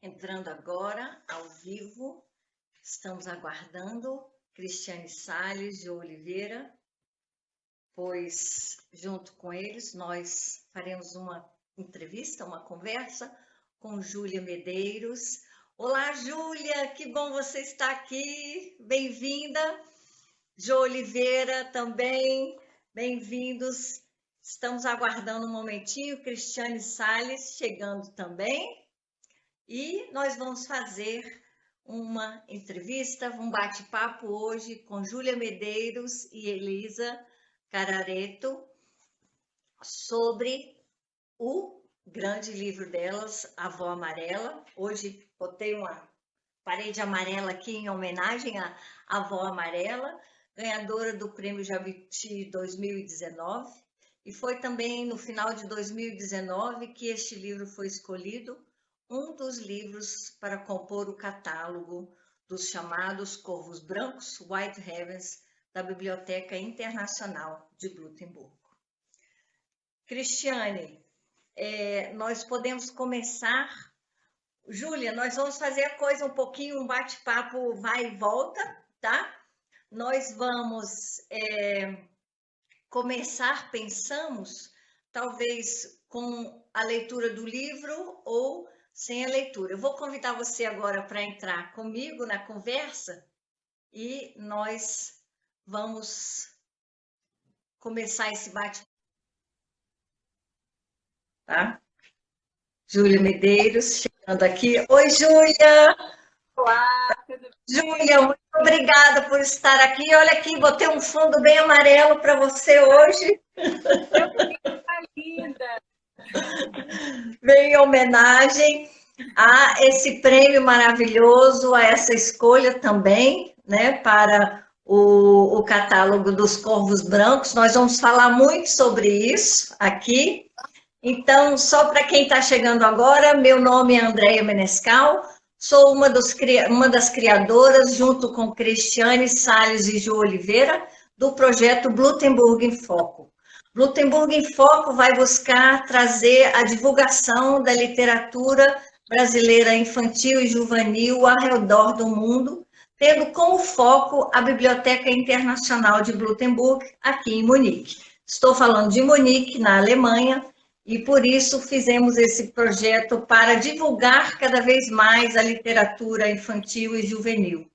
Entrando agora, ao vivo, estamos aguardando Cristiane Salles de Oliveira, pois junto com eles nós faremos uma entrevista, uma conversa com Júlia Medeiros. Olá, Júlia, que bom você estar aqui, bem-vinda. Jô Oliveira também, bem-vindos. Estamos aguardando um momentinho, Cristiane Salles chegando também. E nós vamos fazer uma entrevista, um bate-papo hoje com Júlia Medeiros e Elisa Carareto sobre o grande livro delas, A Avó Amarela. Hoje botei uma parede amarela aqui em homenagem à Avó Amarela, ganhadora do Prêmio Jabuti 2019. E foi também no final de 2019 que este livro foi escolhido um dos livros para compor o catálogo dos chamados Corvos Brancos, White Heavens, da Biblioteca Internacional de Blutemburgo. Cristiane, nós podemos começar. Júlia, nós vamos fazer a coisa um pouquinho, um bate-papo vai e volta, tá? Nós vamos começar, pensamos, talvez com a leitura do livro ou sem a leitura. Eu vou convidar você agora para entrar comigo na conversa e nós vamos começar esse bate-papo, tá? Júlia Medeiros, chegando aqui. Oi, Júlia! Olá, tudo bem? Júlia, muito obrigada por estar aqui. Olha aqui, botei um fundo bem amarelo para você hoje. Eu que tá linda! Bem em homenagem a esse prêmio maravilhoso, a essa escolha também, né, para o catálogo dos Corvos Brancos. Nós vamos falar muito sobre isso aqui. Então, só para quem está chegando agora, meu nome é Andréia Menescal, sou uma das criadoras, junto com Cristiane Salles e Ju Oliveira, do projeto Blutemburgo em Foco. Blutemburgo em Foco vai buscar trazer a divulgação da literatura brasileira infantil e juvenil ao redor do mundo, tendo como foco a Biblioteca Internacional de Blutemburgo, aqui em Munique. Estou falando de Munique, na Alemanha, e por isso fizemos esse projeto para divulgar cada vez mais a literatura infantil e juvenil.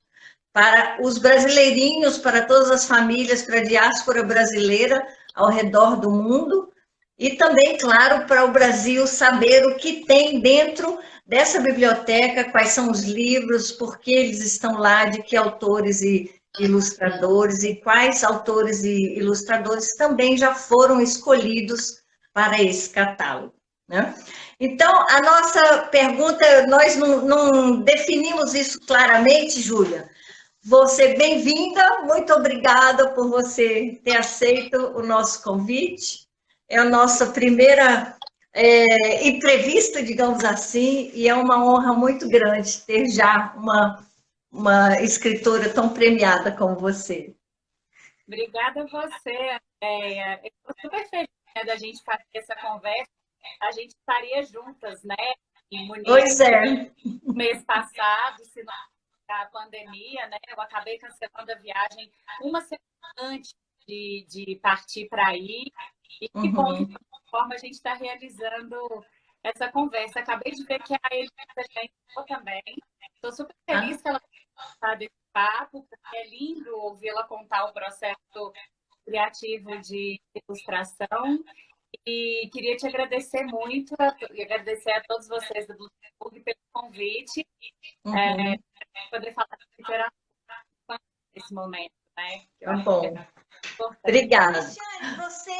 Para os brasileirinhos, para todas as famílias, para a diáspora brasileira ao redor do mundo, e também, claro, para o Brasil saber o que tem dentro dessa biblioteca, quais são os livros, por que eles estão lá, de que autores e ilustradores, e quais autores e ilustradores também já foram escolhidos para esse catálogo, né? Então, a nossa pergunta, nós não definimos isso claramente, Júlia. Você bem-vinda, muito obrigada por você ter aceito o nosso convite. É a nossa primeira entrevista, digamos assim, e é uma honra muito grande ter já uma escritora tão premiada como você. Obrigada a você, Andréia. Eu estou super feliz, né, da gente fazer essa conversa. A gente estaria juntas, né, em Munique, Pois é. no mês passado, se não a pandemia, né? Eu acabei cancelando a viagem uma semana antes de partir para aí. E que bom que, de alguma forma, a gente está realizando essa conversa. Acabei de ver que a Elisa já entrou também. Estou super feliz que ela participar desse papo, porque é lindo ouvi-la contar o processo criativo de ilustração. E queria te agradecer muito e agradecer a todos vocês do Bluetooth pelo convite, poder falar de literatura nesse momento, né? Que eu Tá acho que é bom. importante. Obrigada. Cristiane, você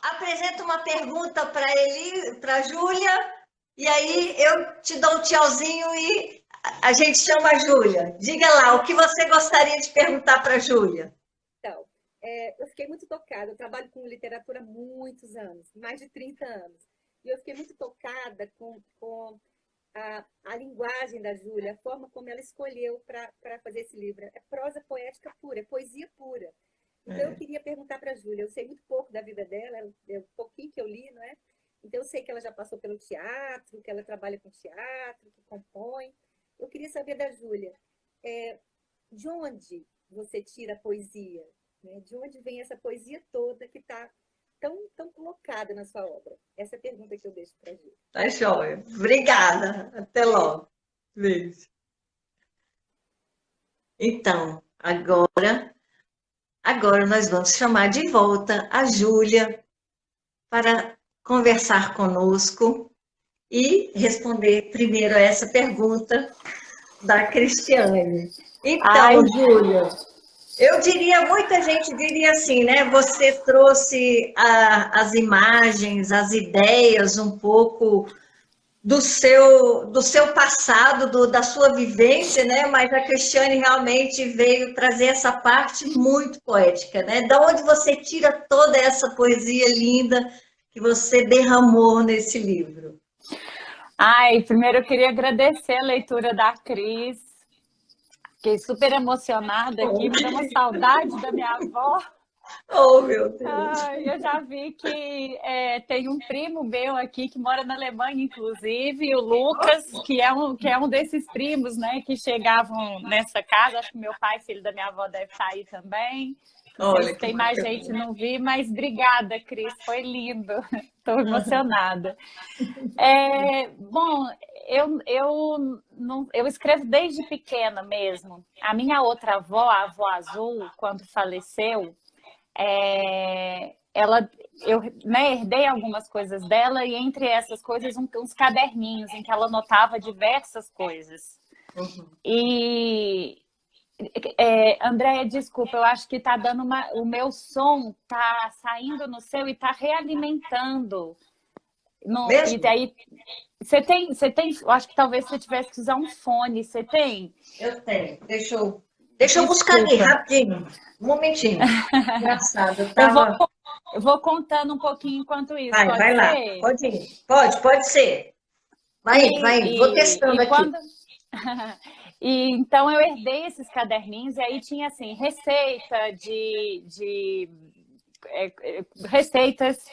apresenta uma pergunta para a Júlia, e aí eu te dou um tchauzinho e a gente chama a Júlia. Diga lá, o que você gostaria de perguntar para a Júlia? Então, eu fiquei muito tocada. Eu trabalho com literatura há muitos anos, mais de 30 anos. E eu fiquei muito tocada com a linguagem da Júlia, a forma como ela escolheu para fazer esse livro. É prosa poética pura, é poesia pura. Então, eu queria perguntar para a Júlia. Eu sei muito pouco da vida dela, é um pouquinho que eu li, não é? Então, eu sei que ela já passou pelo teatro, que ela trabalha com teatro, que compõe. Eu queria saber da Júlia, de onde você tira a poesia? Né? De onde vem essa poesia toda que está tão colocada na sua obra? Essa é a pergunta que eu deixo para a Júlia. Tá joia. Obrigada. Até logo. Beijo. Então, agora nós vamos chamar de volta a Júlia para conversar conosco e responder primeiro a essa pergunta da Cristiane. Então, Júlia, eu diria, muita gente diria assim, né? Você trouxe as imagens, as ideias um pouco do seu passado, da sua vivência, né? Mas a Cristiane realmente veio trazer essa parte muito poética, né? Da onde você tira toda essa poesia linda que você derramou nesse livro? Primeiro eu queria agradecer a leitura da Cris. Fiquei super emocionada aqui, me deu uma saudade da minha avó. Oh, meu Deus! Eu já vi que tem um primo meu aqui que mora na Alemanha, inclusive, o Lucas, que é um desses primos, né, que chegavam nessa casa. Acho que meu pai, filho da minha avó, deve estar aí também. Não sei se tem mais gente, não vi, mas obrigada, Cris, foi lindo. Estou emocionada. Bom, eu escrevo desde pequena mesmo. A minha outra avó, a avó Azul, quando faleceu, eu herdei algumas coisas dela, e entre essas coisas uns caderninhos em que ela anotava diversas coisas. E Andréia, desculpa, eu acho que tá dando o meu som tá saindo no seu e tá realimentando. E daí você tem, eu acho que talvez você tivesse que usar um fone. Você tem? Eu tenho. Deixa eu buscar ali rapidinho. Um momentinho. Engraçado. Eu vou contando um pouquinho enquanto isso. Vai lá. Pode ir. Pode ser. Vai. Vou testando aqui. Então eu herdei esses caderninhos, e aí tinha assim, receita receitas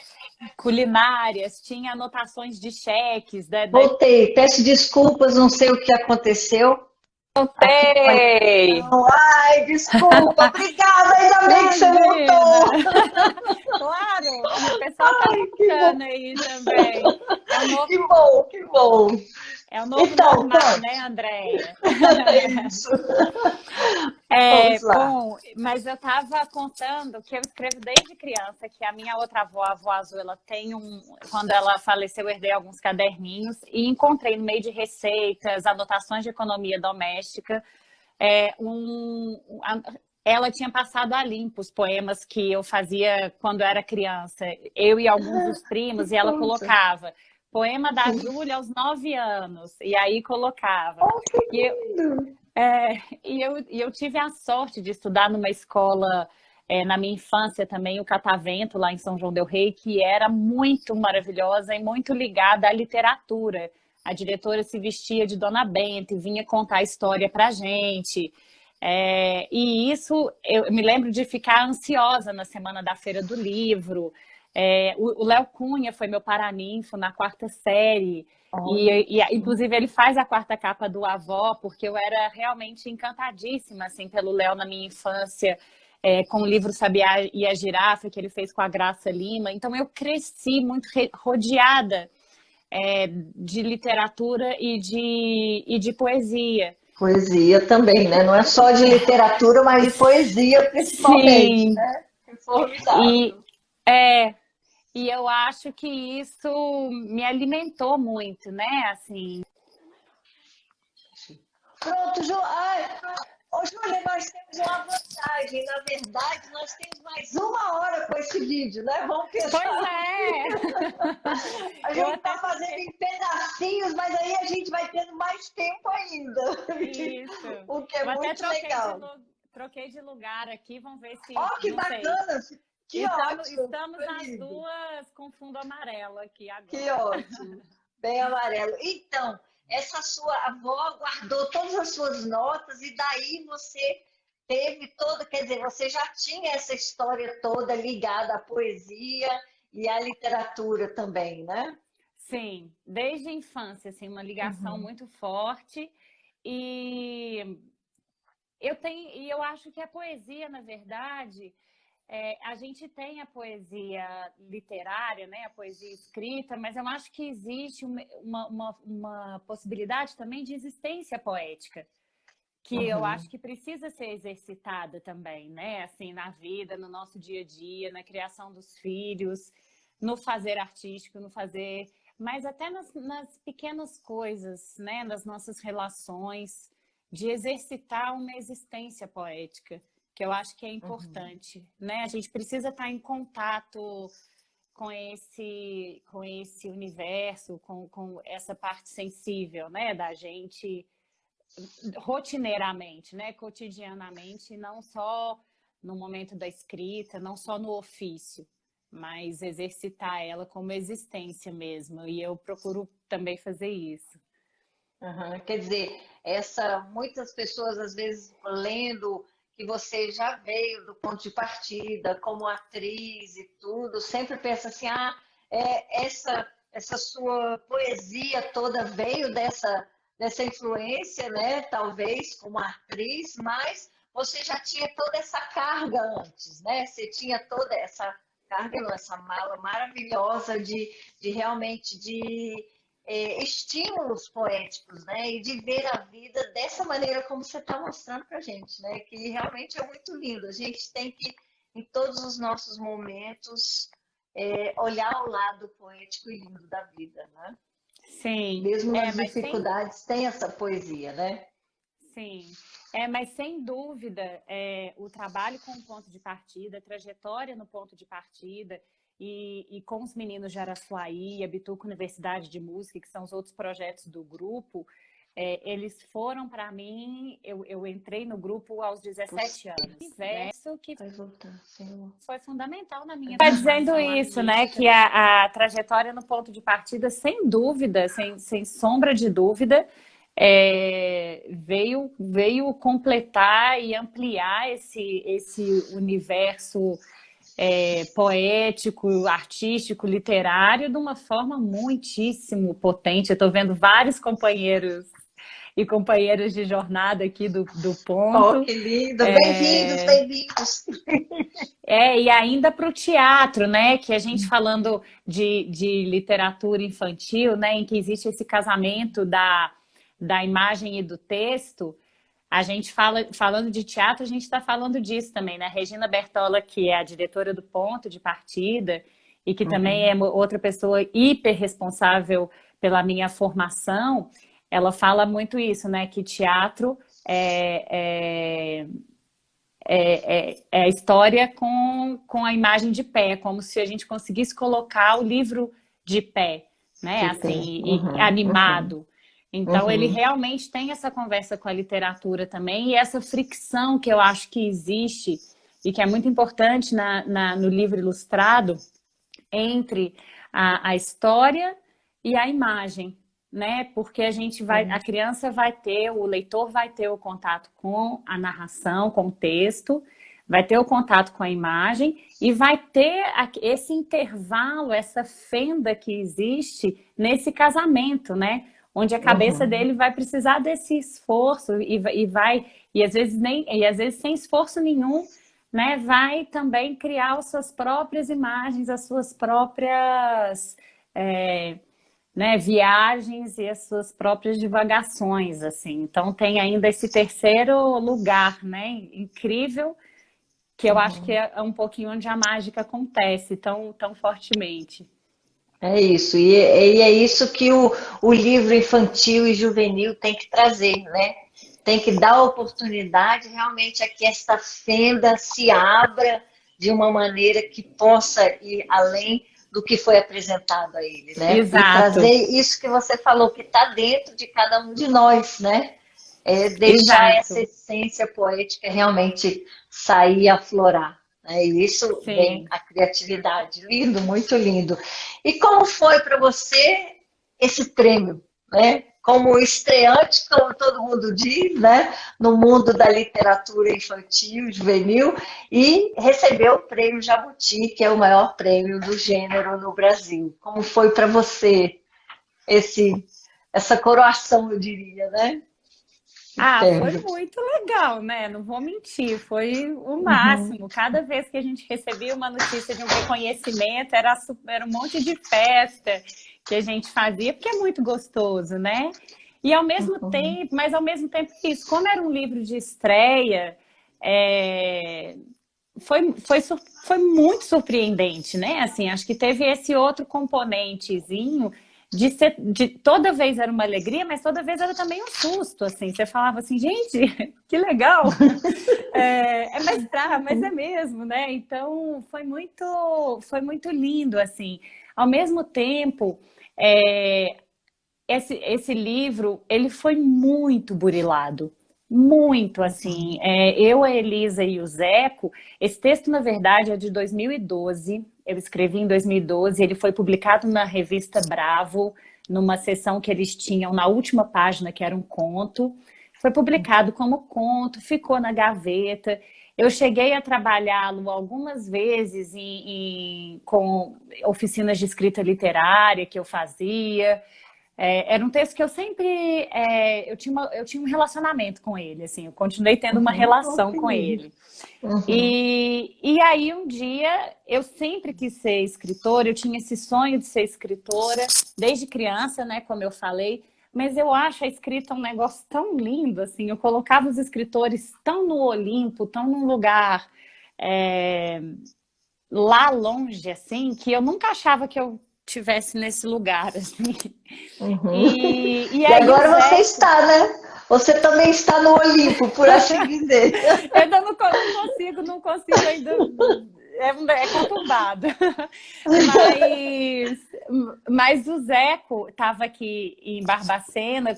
culinárias, tinha anotações de cheques. Voltei, peço desculpas, não sei o que aconteceu. Voltei! Ai, desculpa, obrigada, ainda bem que você voltou. Claro, o pessoal está voltando aí também. Que bom. É o novo normal, né, Andréia? É isso. Bom, mas eu estava contando que eu escrevo desde criança, que a minha outra avó, a avó Azul, ela tem quando ela faleceu, eu herdei alguns caderninhos e encontrei no meio de receitas, anotações de economia doméstica, ela tinha passado a limpo os poemas que eu fazia quando eu era criança, eu e alguns dos primos, e ela colocava poema da Júlia aos 9 anos, e aí colocava. E eu tive a sorte de estudar numa escola, na minha infância também, o Catavento, lá em São João del Rei, que era muito maravilhosa e muito ligada à literatura. A diretora se vestia de Dona Benta e vinha contar a história pra gente. E isso, eu me lembro de ficar ansiosa na semana da Feira do Livro. O Léo Cunha foi meu paraninfo na 4ª série. Inclusive, ele faz a 4ª capa do Avó, porque eu era realmente encantadíssima assim, pelo Léo na minha infância, com o livro Sabiá e a Girafa, que ele fez com a Graça Lima. Então, eu cresci muito rodeada de literatura e de poesia. Poesia também, né? Não é só de literatura, mas de poesia, principalmente. Sim. Né? É formidável. E eu acho que isso me alimentou muito, né? Assim. Pronto, Júlia, nós temos uma vantagem. Na verdade, nós temos mais 1 hora com esse vídeo, né? Vamos pensar. Pois é! A gente está fazendo em pedacinhos, mas aí a gente vai tendo mais tempo ainda. Isso. O que é muito legal. Troquei de lugar aqui, vamos ver se... Que bacana! Que ótimo! Estamos as duas com fundo amarelo aqui agora. Que ótimo! Bem amarelo. Então, essa sua avó guardou todas as suas notas e daí você teve toda, quer dizer, você já tinha essa história toda ligada à poesia e a literatura também, né? Sim, desde a infância, assim, uma ligação muito forte. E eu acho que a poesia, na verdade, a gente tem a poesia literária, né, a poesia escrita, mas eu acho que existe uma possibilidade também de existência poética, que eu acho que precisa ser exercitada também, né, assim, na vida, no nosso dia a dia, na criação dos filhos, no fazer artístico, no fazer, mas até nas pequenas coisas, né, nas nossas relações, de exercitar uma existência poética, que eu acho que é importante, né? A gente precisa estar em contato com esse universo, com essa parte sensível, né, da gente rotineiramente, né, cotidianamente, não só no momento da escrita, não só no ofício, mas exercitar ela como existência mesmo. E eu procuro também fazer isso. Quer dizer, muitas pessoas às vezes lendo que você já veio do ponto de partida como atriz e tudo, sempre pensa assim, essa sua poesia toda veio dessa influência, né? Talvez como atriz, mas você já tinha toda essa carga antes, né? Você tinha toda essa carga, não, essa mala maravilhosa de realmente de estímulos poéticos, né? E de ver a vida dessa maneira como você está mostrando para a gente, né? Que realmente é muito lindo. A gente tem que, em todos os nossos momentos, olhar o lado poético e lindo da vida, né? Sim. Mesmo nas dificuldades, tem essa poesia, né? Sim. Mas sem dúvida, o trabalho com o ponto de partida, a trajetória no ponto de partida, e com os meninos de Araçuaí, a Bituca Universidade de Música, que são os outros projetos do grupo, eles foram para mim, eu entrei no grupo aos 17 anos. Verso que foi fundamental na minha formação. Está dizendo isso, né? Que a trajetória no ponto de partida, sem dúvida, sem sombra de dúvida, veio completar e ampliar esse universo poético, artístico, literário, de uma forma muitíssimo potente. Eu estou vendo vários companheiros e companheiras de jornada aqui do ponto. Oh, que lindo! Bem-vindos, bem-vindos! E ainda para o teatro, né? Que a gente falando de literatura infantil, né? Em que existe esse casamento da imagem e do texto. A gente falando de teatro, a gente está falando disso também, né? Regina Bertola, que é a diretora do Ponto de Partida e que também é outra pessoa hiper responsável pela minha formação, ela fala muito isso, né? Que teatro é a história com a imagem de pé, como se a gente conseguisse colocar o livro de pé, né? Assim, animado. Então, ele realmente tem essa conversa com a literatura também, e essa fricção que eu acho que existe, e que é muito importante no livro ilustrado, entre a história e a imagem, né? Porque a criança vai ter, o leitor vai ter o contato com a narração, com o texto, vai ter o contato com a imagem, e vai ter esse intervalo, essa fenda que existe nesse casamento, né? Onde a cabeça dele vai precisar desse esforço e às vezes sem esforço nenhum, né, vai também criar as suas próprias imagens, as suas próprias né, viagens e as suas próprias divagações, assim. Então tem ainda esse terceiro lugar, né, incrível, que eu acho que é um pouquinho onde a mágica acontece tão fortemente. É isso, e é isso que o livro infantil e juvenil tem que trazer, né? Tem que dar oportunidade realmente a que esta fenda se abra de uma maneira que possa ir além do que foi apresentado a ele, né? Exato. E trazer isso que você falou, que está dentro de cada um de nós, né? Deixar essa essência poética realmente sair e aflorar. E isso vem a criatividade. Lindo, muito lindo. E como foi para você esse prêmio, né? como estreante, como todo mundo diz, né, no mundo da literatura infantil, juvenil, e recebeu o prêmio Jabuti, que é o maior prêmio do gênero no Brasil. Como foi para você esse, essa coroação, eu diria, né? Ah, foi Prêmio. muito legal, né? Não vou mentir, foi o Uhum, máximo. Cada vez que a gente recebia uma notícia de um reconhecimento, era um monte de festa que a gente fazia, porque é muito gostoso, né? E ao mesmo uhum, tempo, mas ao mesmo tempo isso, como era um livro de estreia, é, foi muito surpreendente, né? Assim, acho que teve esse outro componentezinho de toda vez era uma alegria, mas toda vez era também um susto, assim. Você falava assim, gente, que legal! Mas é mesmo, né? Então foi muito lindo, assim. Ao mesmo tempo, é, esse livro, ele foi muito burilado. Muito, assim. Eu, a Elisa e o Zeco, esse texto, na verdade, é de 2012. Eu escrevi em 2012. Ele foi publicado na revista Bravo, numa seção que eles tinham na última página, que era um conto. Foi publicado como conto, ficou na gaveta. Eu cheguei a trabalhá-lo algumas vezes com oficinas de escrita literária que eu fazia. Era um texto que eu sempre eu tinha um relacionamento com ele, assim, eu continuei tendo uma uhum. Oh, relação que com lindo. ele. Uhum, E aí um dia eu sempre quis ser escritora, eu tinha esse sonho de ser escritora desde criança, né, como eu falei, mas eu acho a escrita um negócio tão lindo, assim, eu colocava os escritores tão no Olimpo, tão num lugar é, lá longe, assim, que eu nunca achava que eu tivesse nesse lugar, assim. uhum. E E aí o agora você Zeco, está, né? Você também está no Olimpo, por assim dizer. eu ainda não consigo ainda, é conturbado. Mas, mas o Zeco estava aqui em Barbacena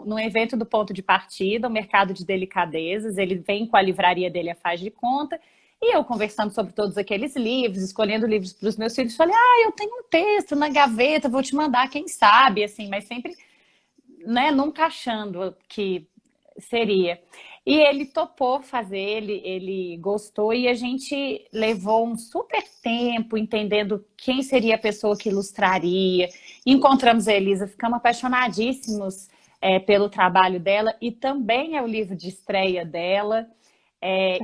num evento do Ponto de Partida, o Mercado de Delicadezas. Ele vem com a livraria dele, a Faz de Conta, e eu conversando sobre todos aqueles livros, escolhendo livros para os meus filhos, falei, eu tenho um texto na gaveta, vou te mandar, quem sabe, assim, mas sempre, né, nunca achando que seria. E ele topou fazer, ele gostou e a gente levou um super tempo entendendo quem seria a pessoa que ilustraria. Encontramos a Elisa, ficamos apaixonadíssimos pelo trabalho dela e também é o livro de estreia dela.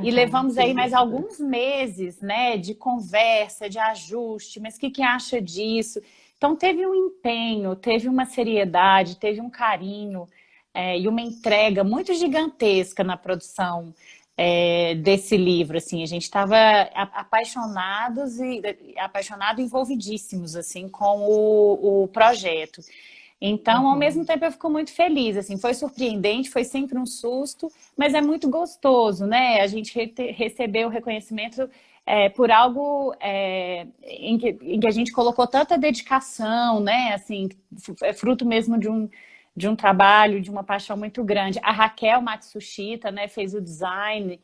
E Uhum, levamos que aí mais lindo. alguns meses, né, de conversa, de ajuste, mas o que acha disso? Então teve um empenho, teve uma seriedade, teve um carinho e uma entrega muito gigantesca na produção desse livro. Assim, a gente estava apaixonado, envolvidíssimos assim com o projeto. Então, ao mesmo Uhum, tempo, eu fico muito feliz. Assim, foi surpreendente, foi sempre um susto, mas é muito gostoso, né? A gente recebeu o reconhecimento por algo em que a gente colocou tanta dedicação, né? Assim, é fruto mesmo de um trabalho, de uma paixão muito grande. A Raquel Matsushita, né, fez o design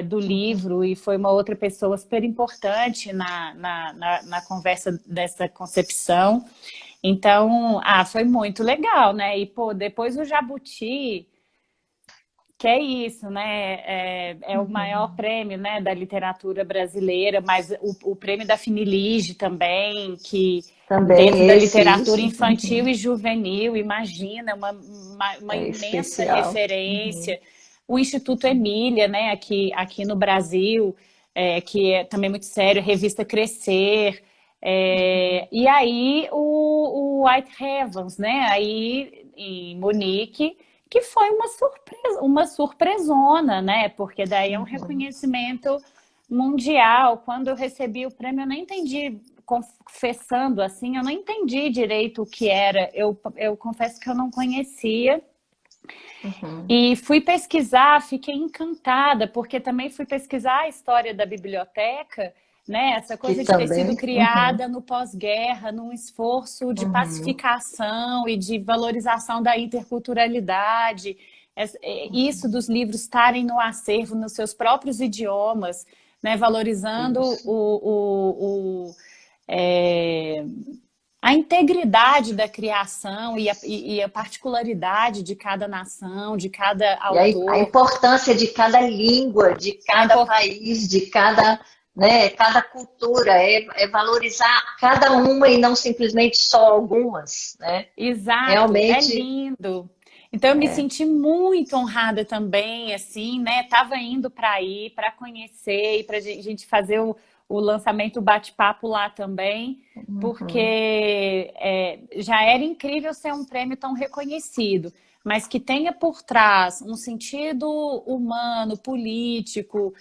do uhum. livro e foi uma outra pessoa super importante na conversa dessa concepção. Então, foi muito legal, né? E, pô, depois o Jabuti, que é isso, né? É o maior prêmio, né, da literatura brasileira, mas o prêmio da Finilige também, que dentro Também da esse, literatura isso. infantil Uhum. e juvenil, imagina, uma É imensa especial. Uhum, referência. O Instituto Emília, né, aqui no Brasil, que é também muito sério, a revista Crescer. uhum, E aí o White Heavens, né, aí em Munique, que foi uma surpresona, né? Porque daí é um uhum, reconhecimento mundial. Quando eu recebi o prêmio, eu nem entendi, confessando assim, eu não entendi direito o que era. Eu confesso que eu não conhecia. uhum. E fui pesquisar, fiquei encantada, porque também fui pesquisar a história da biblioteca, né? Essa Que coisa de ter sido também. Uhum, criada no pós-guerra, num esforço de uhum, pacificação e de valorização da interculturalidade. Isso dos livros estarem no acervo nos seus próprios idiomas, né? Valorizando isso. é, a integridade da criação e a particularidade de cada nação, de cada E a autor. importância de cada língua, de cada país, de cada, né, cada cultura, é valorizar cada uma e não simplesmente só algumas, né? Exato, é Realmente, lindo. Então eu me senti muito honrada também, assim, né? Tava indo para ir, para conhecer e para gente fazer o lançamento, o bate-papo lá também, porque já era incrível ser um prêmio tão reconhecido, mas que tenha por trás um sentido humano, político,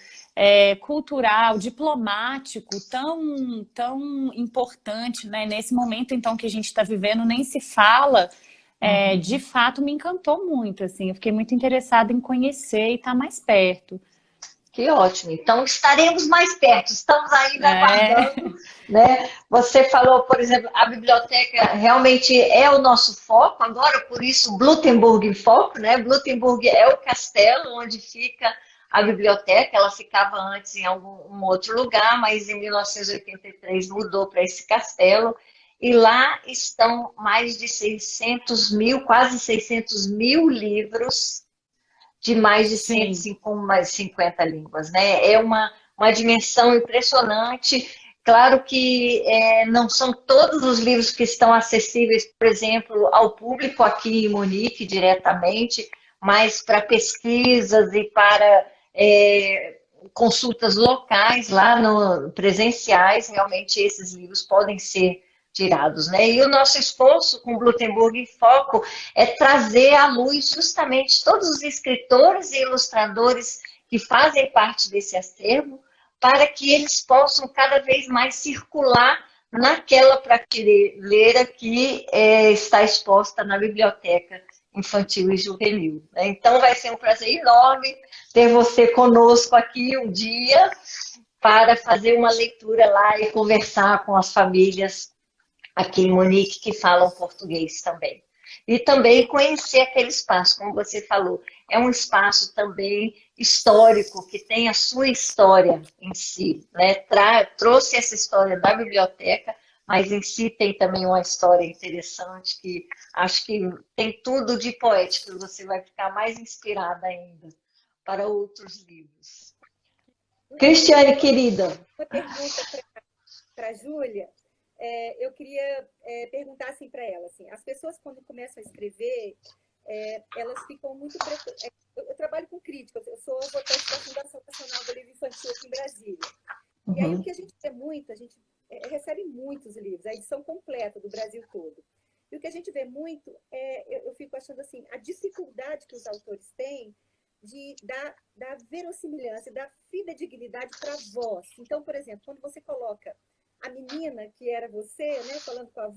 cultural, diplomático tão importante, né? Nesse momento então que a gente está vivendo, nem se fala. De fato, me encantou muito, assim. Eu fiquei muito interessada em conhecer e estar mais perto. que ótimo. Então, estaremos mais perto, estamos ainda É, aguardando, né? Você falou, por exemplo, a biblioteca realmente é o nosso foco agora, por isso Blutenburg em foco, né? Blutenburg é o castelo onde fica a biblioteca, ela ficava antes em algum outro lugar, mas em 1983 mudou para esse castelo, e lá estão mais de 600 mil, quase 600 mil livros de mais de sim, 105, mais de 50 línguas, né? É uma dimensão impressionante. Claro que não são todos os livros que estão acessíveis, por exemplo, ao público aqui em Munique diretamente, mas para pesquisas e para consultas locais lá no presenciais, realmente esses livros podem ser tirados, né? E o nosso esforço com Blutenburg em Foco é trazer à luz justamente todos os escritores e ilustradores que fazem parte desse acervo, para que eles possam cada vez mais circular naquela prateleira que está exposta na biblioteca infantil e juvenil. Então vai ser um prazer enorme ter você conosco aqui um dia para fazer uma leitura lá e conversar com as famílias aqui em Munique que falam português também. E também conhecer aquele espaço, como você falou, é um espaço também histórico, que tem a sua história em si, né? Trouxe essa história da biblioteca, mas em si tem também uma história interessante que acho que tem tudo de poético, você vai ficar mais inspirada ainda para outros livros. Cristiane, querida. Uma pergunta para a Júlia. Eu queria perguntar assim para ela, assim, as pessoas quando começam a escrever, elas ficam muito eu trabalho com críticas, eu sou votante da Fundação Nacional do Livro Infantil aqui em Brasília. E aí o que a gente vê muito, a gente recebe muitos livros, a edição completa do Brasil todo. E o que a gente vê muito eu fico achando assim, a dificuldade que os autores têm da verossimilhança, da fidedignidade para a voz. Então, por exemplo, quando você coloca a menina, que era você, né, falando com a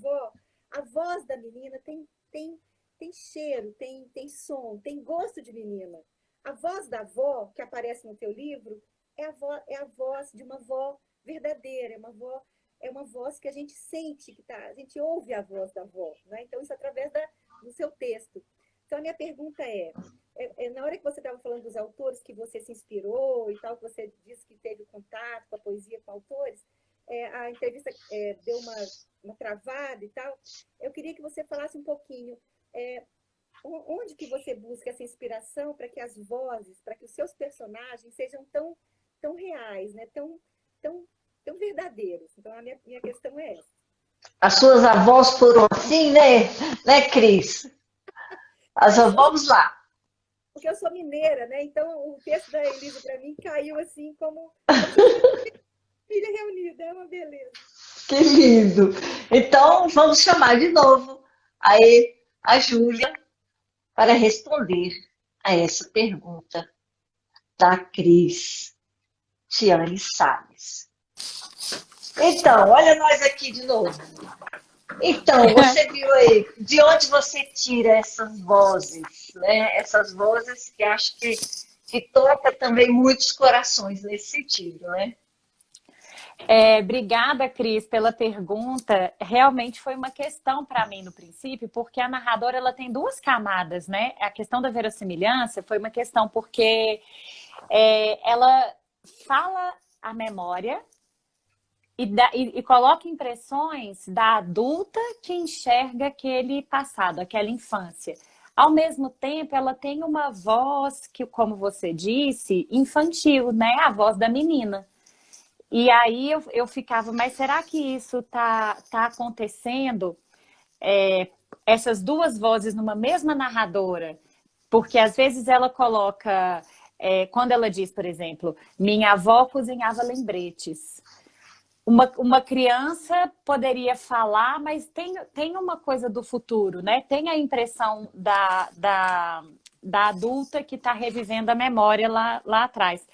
voz da menina tem cheiro, tem som, tem gosto de menina. A voz da avó, que aparece no teu livro, é a voz de uma avó verdadeira, é uma voz que a gente sente, a gente ouve a voz da avó. Né? Então, isso através do seu texto. Então, a minha pergunta na hora que você estava falando dos autores que você se inspirou e tal, que você disse que teve contato com a poesia, com autores, a entrevista deu uma travada e tal. Eu queria que você falasse um pouquinho onde que você busca essa inspiração para que as vozes, para que os seus personagens sejam tão reais, né? tão verdadeiros. Então, a minha questão é essa. As suas avós foram assim, né, Cris? Vamos lá. Porque eu sou mineira, né? Então, o texto da Elisa, para mim, caiu assim como filha reunida. É uma beleza. Que lindo! Então, vamos chamar de novo a Júlia para responder a essa pergunta da Cris Tiane Salles. Então, olha nós aqui de novo. Então, você viu aí, de onde você tira essas vozes, né? Essas vozes que acho que toca também muitos corações nesse sentido, né? Obrigada, Cris, pela pergunta. Realmente foi uma questão para mim no princípio, porque a narradora ela tem duas camadas, né? A questão da verossimilhança foi uma questão porque ela fala a memória e coloca impressões da adulta que enxerga aquele passado, aquela infância. Ao mesmo tempo, ela tem uma voz que, como você disse, infantil, né? A voz da menina. E aí eu ficava, mas será que isso tá acontecendo? Essas duas vozes numa mesma narradora? Porque às vezes ela coloca, quando ela diz, por exemplo, minha avó cozinhava lembretes. Uma criança poderia falar, mas tem uma coisa do futuro, né? Tem a impressão da adulta que está revivendo a memória lá atrás.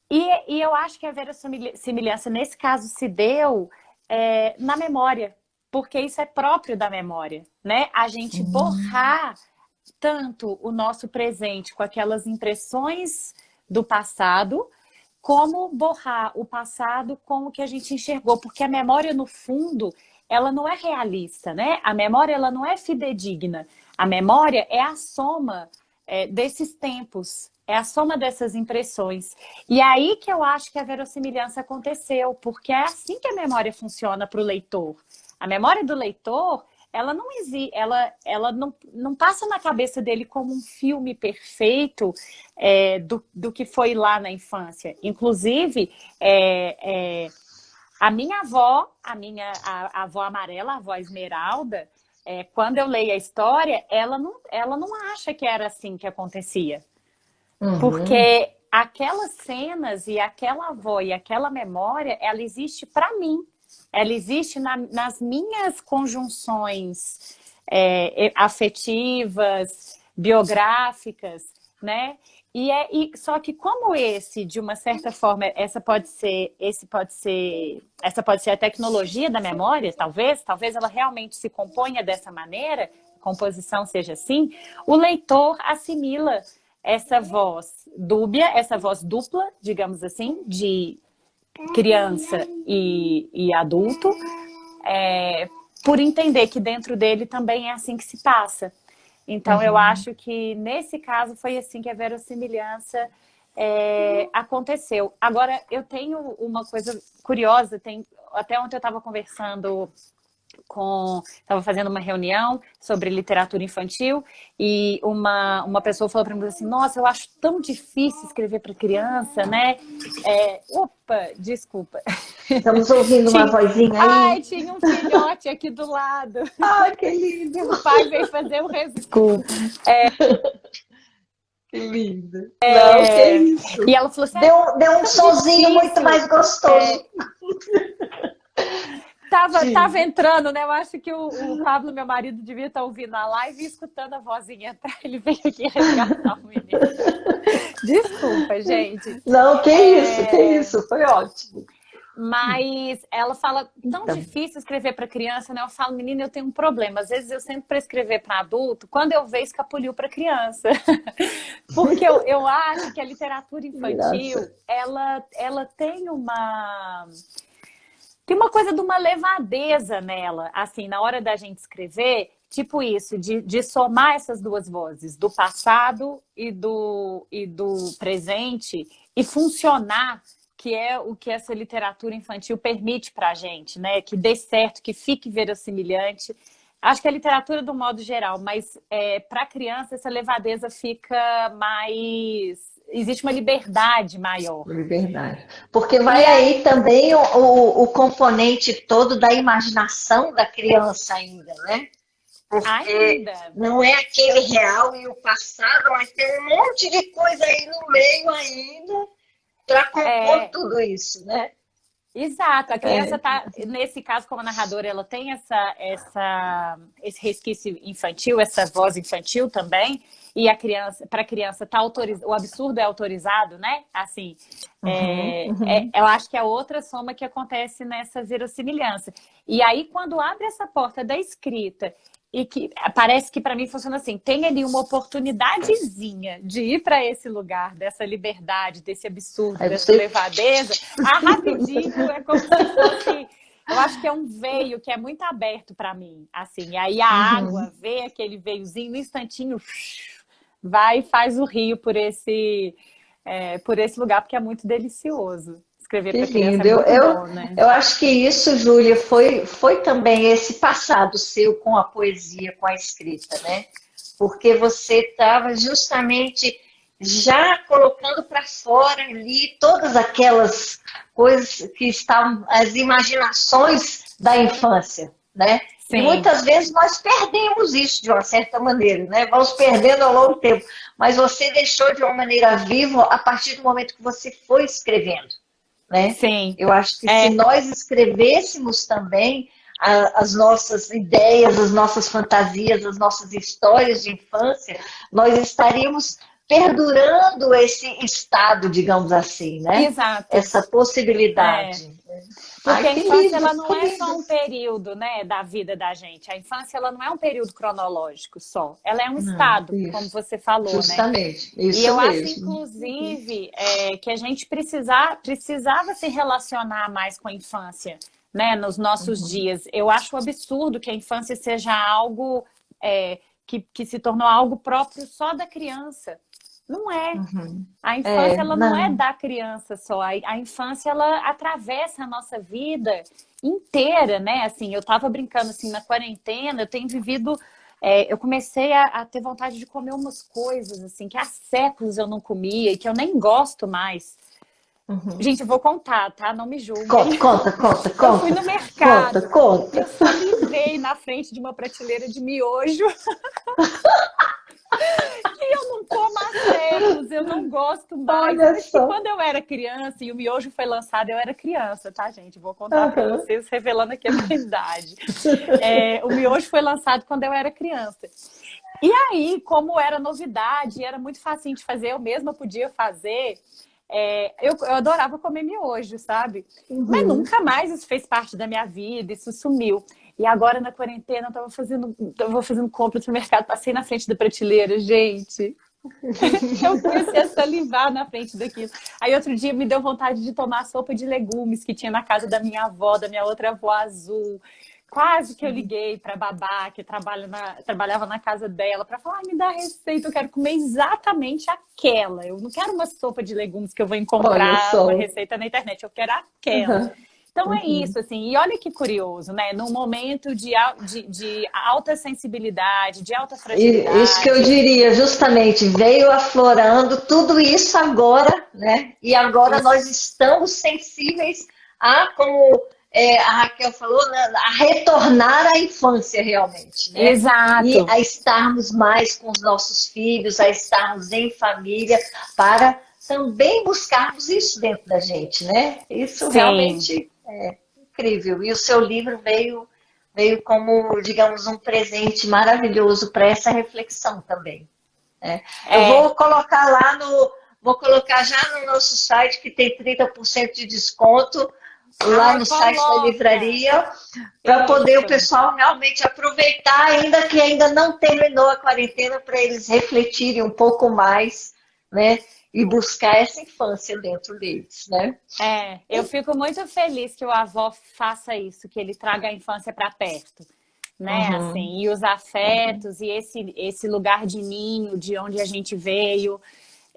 E eu acho que a verossimilhança, nesse caso, se deu na memória, porque isso é próprio da memória, né? A gente borrar tanto o nosso presente com aquelas impressões do passado, como borrar o passado com o que a gente enxergou, porque a memória, no fundo, ela não é realista, né? A memória, ela não é fidedigna. A memória é a soma desses tempos, é a soma dessas impressões. E aí que eu acho que a verossimilhança aconteceu, porque é assim que a memória funciona para o leitor. A memória do leitor, ela não existe, ela não passa na cabeça dele como um filme perfeito do que foi lá na infância. Inclusive, a minha avó, a avó amarela, a avó Esmeralda, quando eu leio a história, ela não acha que era assim que acontecia. Porque aquelas cenas e aquela avó e aquela memória, ela existe para mim. Ela existe nas minhas conjunções afetivas, biográficas, né? Só que como de uma certa forma, essa pode ser a tecnologia da memória, talvez ela realmente se componha dessa maneira, a composição seja assim, o leitor assimila essa voz dúbia, essa voz dupla, digamos assim, de criança e adulto, por entender que dentro dele também é assim que se passa. Então, eu acho que nesse caso foi assim que a verossimilhança aconteceu. Agora, eu tenho uma coisa curiosa, até ontem eu estava conversando estava fazendo uma reunião sobre literatura infantil e uma pessoa falou para mim assim, nossa, eu acho tão difícil escrever para criança, né? Opa, desculpa. Estamos ouvindo uma vozinha aí. Ai, tinha um filhote aqui do lado. Ai, que lindo. O pai veio fazer um Desculpa. Que lindo. Não, que isso. E ela falou assim, deu um sonzinho muito mais gostoso. Tava entrando, né? Eu acho que o Pablo, meu marido, devia estar ouvindo a live e escutando a vozinha entrar. Ele veio aqui resgatar o menino. Desculpa, gente. Não, que isso, foi ótimo. Mas ela fala, tão difícil escrever para criança, né? Eu falo, menina, eu tenho um problema. Às vezes eu sento para escrever para adulto, quando eu vejo escapuliu para criança. Porque eu acho que a literatura infantil, ela tem uma coisa de uma levadeza nela, assim, na hora da gente escrever, tipo isso, de somar essas duas vozes, do passado e do presente, e funcionar, que é o que essa literatura infantil permite pra gente, né? Que dê certo, que fique verossimilhante. Acho que a literatura do modo geral, mas para criança essa levadeza fica mais... Existe uma liberdade maior. Liberdade. Porque vai aí também o componente todo da imaginação da criança ainda, né? Porque não é aquele real e o passado, mas tem um monte de coisa aí no meio ainda para compor tudo isso, né? Exato, a criança tá, nesse caso, como narradora, ela tem esse resquício infantil, essa voz infantil também, e para a criança tá autorizado, o absurdo é autorizado, né? Assim, eu acho que é outra soma que acontece nessa verossimilhança. E aí, quando abre essa porta da escrita, e que parece que para mim funciona assim, tem ali uma oportunidadezinha de ir para esse lugar, dessa liberdade, desse absurdo, dessa levadeza, rapidinho, é como se fosse... Eu acho que é um veio que é muito aberto para mim, assim, e aí a água vê aquele veiozinho, no instantinho, vai e faz o rio por esse lugar, porque é muito delicioso. Escrever Que para criança lindo. é muito bom, né? Eu acho que isso, Júlia, foi também esse passado seu com a poesia, com a escrita, né? Porque você estava justamente já colocando para fora ali todas aquelas coisas que estavam, as imaginações da infância, né? E Sim, muitas vezes nós perdemos isso de uma certa maneira, né? Vamos perdendo ao longo do tempo. Mas você deixou de uma maneira viva a partir do momento que você foi escrevendo, né? sim. Eu acho que se É, nós escrevêssemos também as nossas ideias, as nossas fantasias, as nossas histórias de infância, nós estaríamos perdurando esse estado, digamos assim, né? exato. Essa É. possibilidade. Porque Ai, a que infância lindo, ela não que é só lindo. um período, né, da vida da gente. A infância ela não é um período cronológico só. Ela é um Não, estado, como isso, você falou, né? justamente, E isso eu acho, mesmo. inclusive, que a gente precisava se relacionar mais com a infância, né, nos nossos dias. Eu acho um absurdo que a infância seja algo que se tornou algo próprio só da criança. Não é. Uhum. A infância, É, ela não é não. da criança só. A infância, ela atravessa a nossa vida inteira, né? Assim, eu tava brincando, assim, na quarentena, eu tenho vivido... eu comecei a ter vontade de comer umas coisas, assim, que há séculos eu não comia e que eu nem gosto mais. Uhum. Gente, eu vou contar, tá? Não me julguem. Conta, conta, conta, Eu fui conta, no conta, mercado e conta. eu salivei na frente de uma prateleira de miojo. E eu não como há séculos, eu não gosto mais. Eu Olha acho que só. quando eu era criança e o miojo foi lançado, eu era criança, tá, gente? Vou contar pra Uhum. vocês, revelando aqui a minha idade. O miojo foi lançado quando eu era criança. E aí, como era novidade, era muito facinho de fazer, eu mesma podia fazer. Eu adorava comer miojo, sabe? Mas Uhum. nunca mais isso fez parte da minha vida, isso sumiu. E agora na quarentena eu tava fazendo compras no mercado, passei na frente da prateleira, gente. Eu comecei a salivar na frente daquilo. Aí outro dia me deu vontade de tomar sopa de legumes que tinha na casa da minha avó, da minha outra avó azul. Quase que eu liguei para babá, que trabalhava na casa dela, para falar: me dá a receita, eu quero comer exatamente aquela. Eu não quero uma sopa de legumes que eu vou Olha encontrar uma só. receita na internet, eu quero aquela. Uhum. Então é Uhum. isso, assim, e olha que curioso, né? Num momento de alta sensibilidade, de alta Isso que eu fragilidade, diria, justamente, veio aflorando tudo isso agora, né? E agora isso, nós estamos sensíveis a, como a Raquel falou, né? A retornar à infância realmente, né? E exato, a estarmos mais com os nossos filhos, a estarmos em família, para também buscarmos isso dentro da gente, né? Isso sim. realmente é incrível. E o seu livro veio como, digamos, um presente maravilhoso para essa reflexão também, né? Eu É, vou colocar já no nosso site que tem 30% de desconto lá ai, no site da coloca. livraria, para poder o Isso. pessoal realmente aproveitar, ainda que ainda não terminou a quarentena, para eles refletirem um pouco mais, né? E buscar essa infância dentro deles, né? Eu fico muito feliz que o avô faça isso, que ele traga a infância para perto, né? Uhum. Assim, e os afetos e esse lugar de ninho, de onde a gente veio,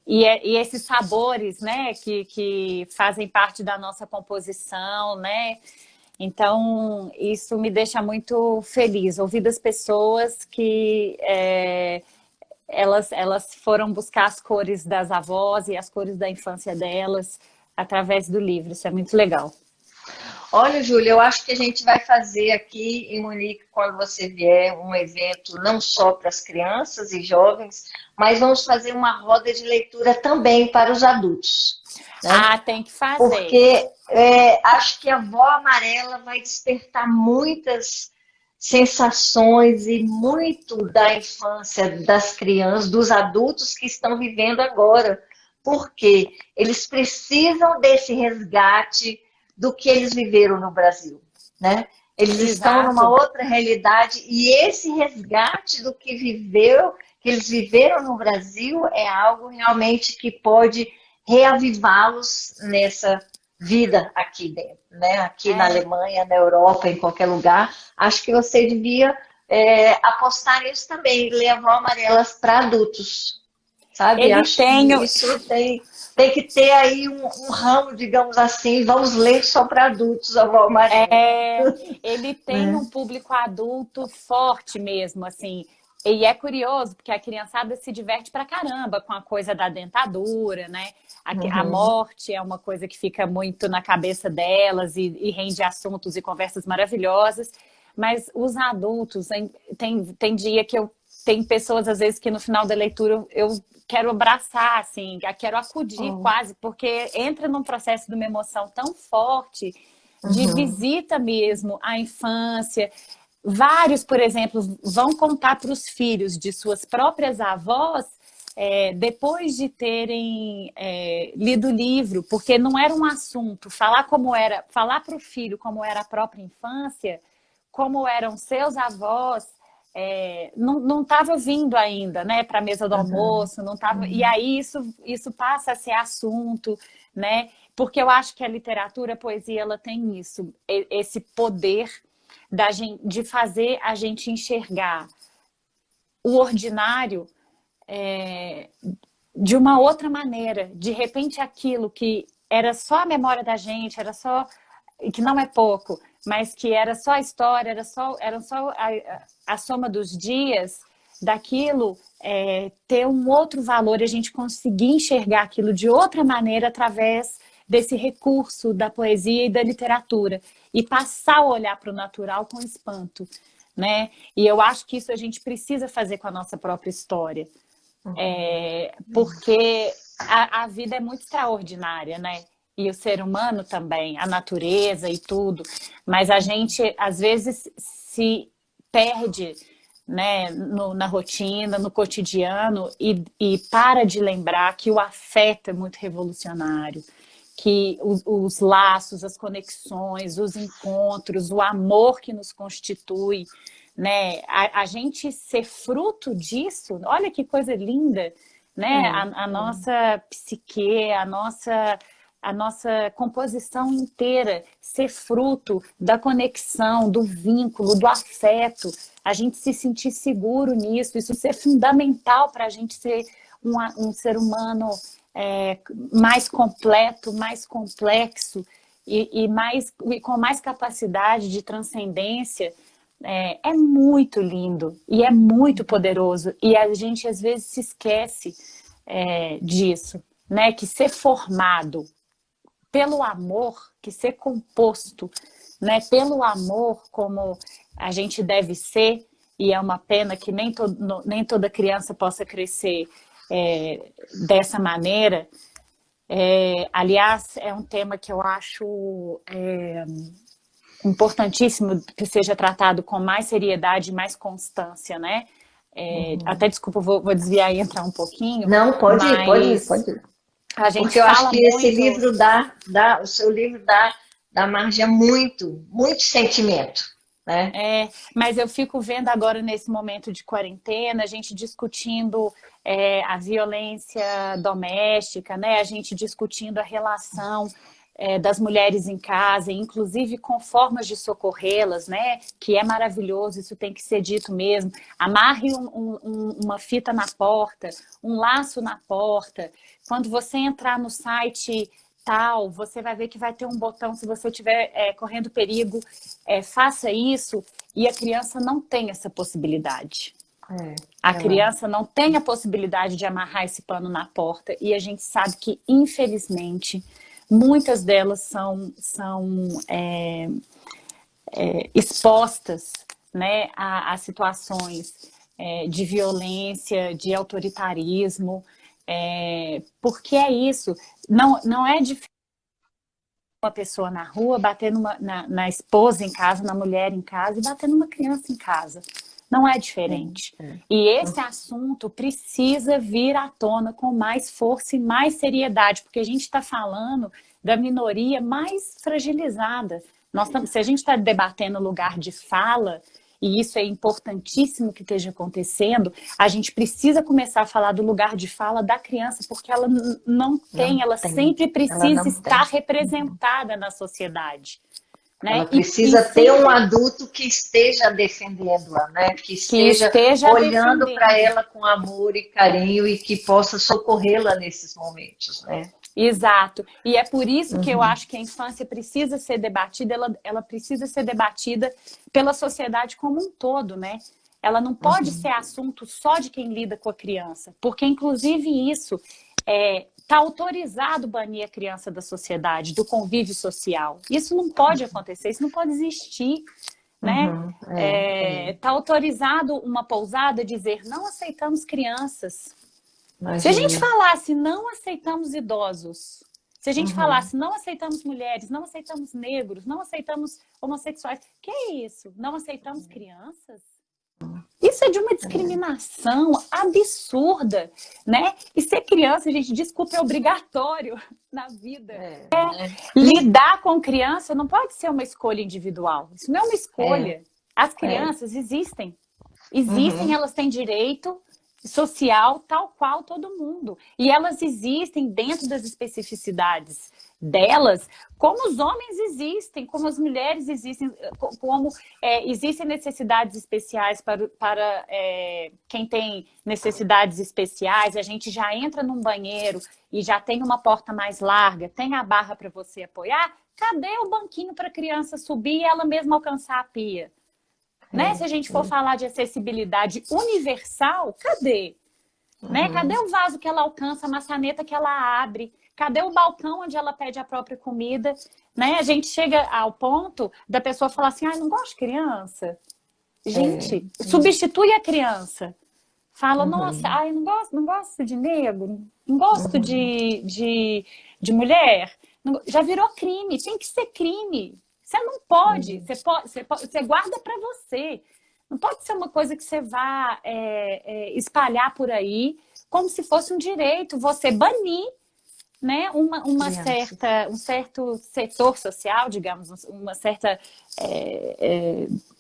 e esses sabores, né? Que fazem parte da nossa composição, né? Então, isso me deixa muito feliz, ouvir das pessoas que elas foram buscar as cores das avós e as cores da infância delas através do livro. Isso é muito legal. Olha, Júlia, eu acho que a gente vai fazer aqui em Munique, quando você vier, um evento não só para as crianças e jovens, mas vamos fazer uma roda de leitura também para os adultos, né? Ah, tem que fazer. Porque acho que a Vó Amarela vai despertar muitas sensações e muito da infância das crianças, dos adultos que estão vivendo agora, porque eles precisam desse resgate do que eles viveram no Brasil, né? Eles estão numa Exato. outra realidade e esse resgate do que que eles viveram no Brasil é algo realmente que pode reavivá-los nessa vida aqui dentro, né? Aqui na É, Alemanha, na Europa, em qualquer lugar. Acho que você devia apostar nisso também, levar amarelas para adultos. sabe? Ele Acho tem, que isso tem que ter aí um ramo, digamos assim, vamos ler só para adultos, a vó Maria. É, ele tem Né? um público adulto forte mesmo, assim. E é curioso, porque a criançada se diverte pra caramba com a coisa da dentadura, né? A Uhum, morte é uma coisa que fica muito na cabeça delas e rende assuntos e conversas maravilhosas. Mas os adultos, hein, tem dia que eu tem pessoas, às vezes, que no final da leitura eu quero abraçar, assim, quero acudir oh, quase, porque entra num processo de uma emoção tão forte de uhum, visita mesmo à infância. Vários, por exemplo, vão contar para os filhos de suas próprias avós depois de terem lido o livro, porque não era um assunto. Falar para o filho como era a própria infância, como eram seus avós, não estava vindo ainda, né, para a mesa do uhum, almoço, não tava, e uhum, aí isso passa a ser assunto, né? Porque eu acho que a literatura, a poesia, ela tem isso, esse poder de fazer a gente enxergar o ordinário de uma outra maneira. De repente, aquilo que era só a memória da gente, era só, que não é pouco, mas que era só a história, era só a soma dos dias, daquilo ter um outro valor e a gente conseguir enxergar aquilo de outra maneira através desse recurso da poesia e da literatura e passar a olhar para o natural com espanto, né? E eu acho que isso a gente precisa fazer com a nossa própria história, porque a vida é muito extraordinária, né? E o ser humano também, a natureza e tudo, mas a gente às vezes se perde, né, na rotina, no cotidiano e para de lembrar que o afeto é muito revolucionário, que os laços, as conexões, os encontros, o amor que nos constitui, né? A gente ser fruto disso, olha que coisa linda, né? é, A nossa psique, a nossa composição inteira ser fruto da conexão, do vínculo, do afeto, a gente se sentir seguro nisso, isso ser fundamental para a gente ser um ser humano mais completo, mais complexo e com mais capacidade de transcendência. É muito lindo e é muito poderoso. E a gente às vezes se esquece disso, né? Que ser formado pelo amor, que ser composto, né? Pelo amor como a gente deve ser, e é uma pena que nem toda criança possa crescer dessa maneira. Aliás, é um tema que eu acho importantíssimo que seja tratado com mais seriedade e mais constância, né? uhum. Até, desculpa, vou desviar e entrar um pouquinho, Não, pode ir, pode ir, mas pode ir. a gente Porque eu acho fala que esse muito. livro o seu livro dá margem a muito, muito sentimento, né? Mas eu fico vendo agora nesse momento de quarentena, a gente discutindo a violência doméstica, né? A gente discutindo a relação das mulheres em casa, inclusive com formas de socorrê-las, né? Que é maravilhoso, isso tem que ser dito mesmo. Amarre uma fita na porta, um laço na porta. Quando você entrar no site tal, você vai ver que vai ter um botão, se você estiver correndo perigo, faça isso, e a criança não tem essa possibilidade. A Ela, criança não tem a possibilidade de amarrar esse pano na porta, e a gente sabe que, infelizmente, muitas delas são expostas, né, a situações de violência, de autoritarismo, porque é isso. Não é difícil uma pessoa na rua bater na esposa em casa, na mulher em casa e bater numa criança em casa. Não é diferente. E esse assunto precisa vir à tona com mais força e mais seriedade, porque a gente está falando da minoria mais fragilizada. Se a gente está debatendo lugar de fala, e isso é importantíssimo que esteja acontecendo, a gente precisa começar a falar do lugar de fala da criança, porque ela não não tem, ela tem, sempre ela precisa não estar tem. representada na sociedade. né? Ela precisa ter um adulto que esteja defendendo-a, né? Que esteja olhando para ela com amor e carinho e que possa socorrê-la nesses momentos, né? Exato. E é por isso que eu acho que a infância precisa ser debatida, ela precisa ser debatida pela sociedade como um todo, né? Ela não pode ser assunto só de quem lida com a criança, porque inclusive isso está autorizado banir a criança da sociedade, do convívio social. Isso não pode acontecer, isso não pode existir, né? Está autorizado uma pousada dizer não aceitamos crianças. Imagina. Se a gente falasse não aceitamos idosos, se a gente falasse não aceitamos mulheres, não aceitamos negros, não aceitamos homossexuais, que é isso? Não aceitamos crianças? Isso é de uma discriminação absurda, né? E ser criança, gente, desculpa, é obrigatório na vida. Lidar com criança não pode ser uma escolha individual. Isso não é uma escolha. As crianças existem. Elas têm direito social tal qual todo mundo. E elas existem dentro das especificidades delas, como os homens existem, como as mulheres existem, como existem necessidades especiais para quem tem necessidades especiais. A gente já entra num banheiro e já tem uma porta mais larga, tem a barra para você apoiar. Cadê o banquinho para a criança subir e ela mesma alcançar a pia? Né? Se a gente for falar de acessibilidade universal, cadê? Né? Cadê o vaso que ela alcança, a maçaneta que ela abre? Cadê o balcão onde ela pede a própria comida? Né? A gente chega ao ponto da pessoa falar assim, não gosto de criança. Gente, substitui a criança. Fala, nossa, não gosto de negro, não gosto de mulher. Já virou crime, tem que ser crime. Você não pode, você guarda para você. Não pode ser uma coisa que você vá espalhar por aí como se fosse um direito. Você banir, né, um certo setor social, digamos, uma certa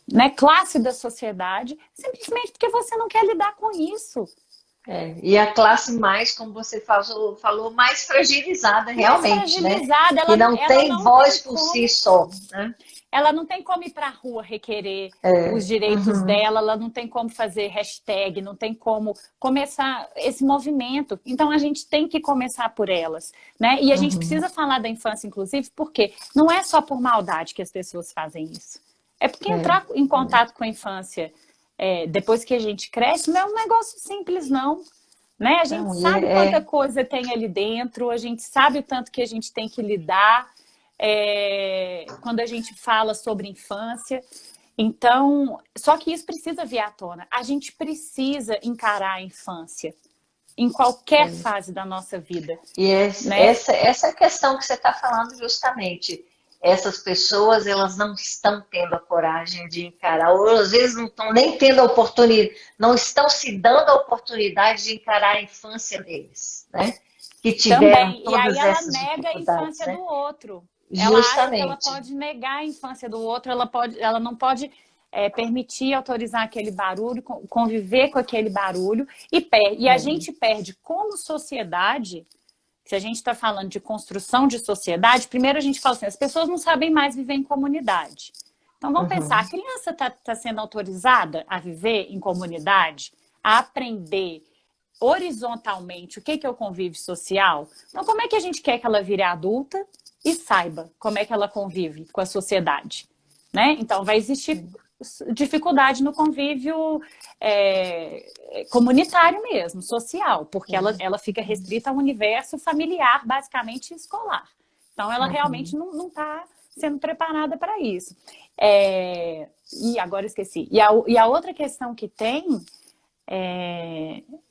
né, classe da sociedade, simplesmente porque você não quer lidar com isso. E a classe mais, como você falou, mais fragilizada realmente, né? Que não tem voz por si só, né? Ela não tem como ir para a rua requerer os direitos dela, ela não tem como fazer hashtag, não tem como começar esse movimento. Então, a gente tem que começar por elas, né? E a gente precisa falar da infância, inclusive, porque não é só por maldade que as pessoas fazem isso. É porque entrar em contato com a infância depois que a gente cresce não é um negócio simples, não. Né? A gente sabe quanta coisa tem ali dentro, a gente sabe o tanto que a gente tem que lidar quando a gente fala sobre infância. Então, só que isso precisa vir à tona. A gente precisa encarar a infância em qualquer fase da nossa vida. E essa questão que você está falando justamente. Essas pessoas, elas não estão tendo a coragem de encarar, ou às vezes não estão nem tendo a oportunidade, não estão se dando a oportunidade de encarar a infância deles, né? Que tiveram também. Todas e aí essas ela nega a infância do outro. Justamente. Ela acha que ela pode negar a infância do outro, ela não pode permitir, autorizar aquele barulho, conviver com aquele barulho, e a gente perde como sociedade. Se a gente está falando de construção de sociedade, primeiro a gente fala assim, as pessoas não sabem mais viver em comunidade. Então vamos pensar, a criança está sendo autorizada a viver em comunidade, a aprender horizontalmente o que é o convívio social? Então como é que a gente quer que ela vire adulta e saiba como é que ela convive com a sociedade? Né? Então vai existir dificuldade no convívio comunitário mesmo, social, porque ela fica restrita ao universo familiar, basicamente escolar. Então, ela realmente não está sendo preparada para isso. E agora eu esqueci. E a outra questão que tem...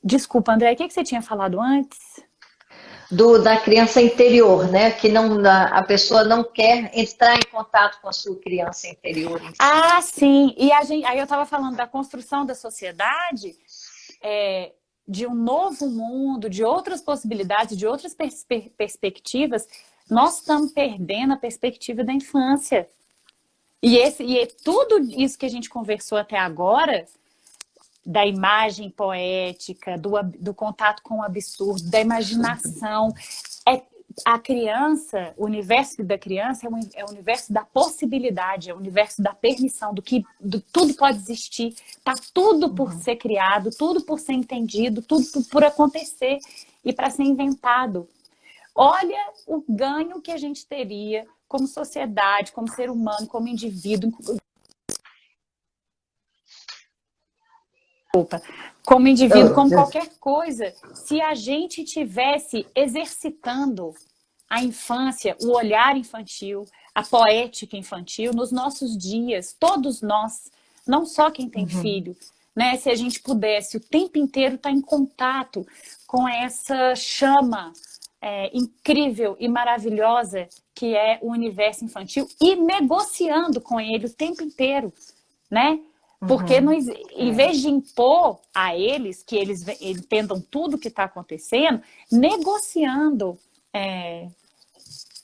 Desculpa, André, o que você tinha falado antes? Da criança interior, né? Que a pessoa não quer entrar em contato com a sua criança interior. Sim. E aí eu estava falando da construção da sociedade, de um novo mundo, de outras possibilidades, de outras perspectivas. Nós estamos perdendo a perspectiva da infância. E tudo isso que a gente conversou até agora, da imagem poética, do contato com o absurdo, da imaginação, a criança, o universo da criança é o universo da possibilidade, é o universo da permissão, tudo pode existir, tá tudo por ser criado, tudo por ser entendido, tudo por acontecer e para ser inventado. Olha o ganho que a gente teria como sociedade, como ser humano, como indivíduo, como qualquer coisa, se a gente tivesse exercitando a infância, o olhar infantil, a poética infantil nos nossos dias, todos nós, não só quem tem filho, né? Se a gente pudesse o tempo inteiro estar em contato com essa chama incrível e maravilhosa que é o universo infantil e negociando com ele o tempo inteiro, né? Porque em vez de impor a eles que eles entendam tudo o que está acontecendo, negociando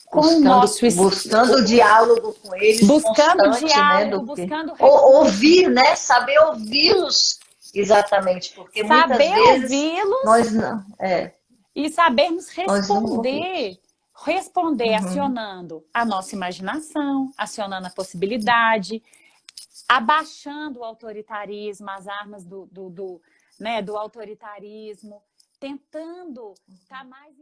com o nosso... Buscando diálogo com eles, buscando diálogo, né, buscando... ouvir, né? Saber ouvi-los exatamente, porque muitas vezes nós não... E sabermos responder acionando a nossa imaginação, acionando a possibilidade, abaixando o autoritarismo, as armas do autoritarismo, tentando estar mais...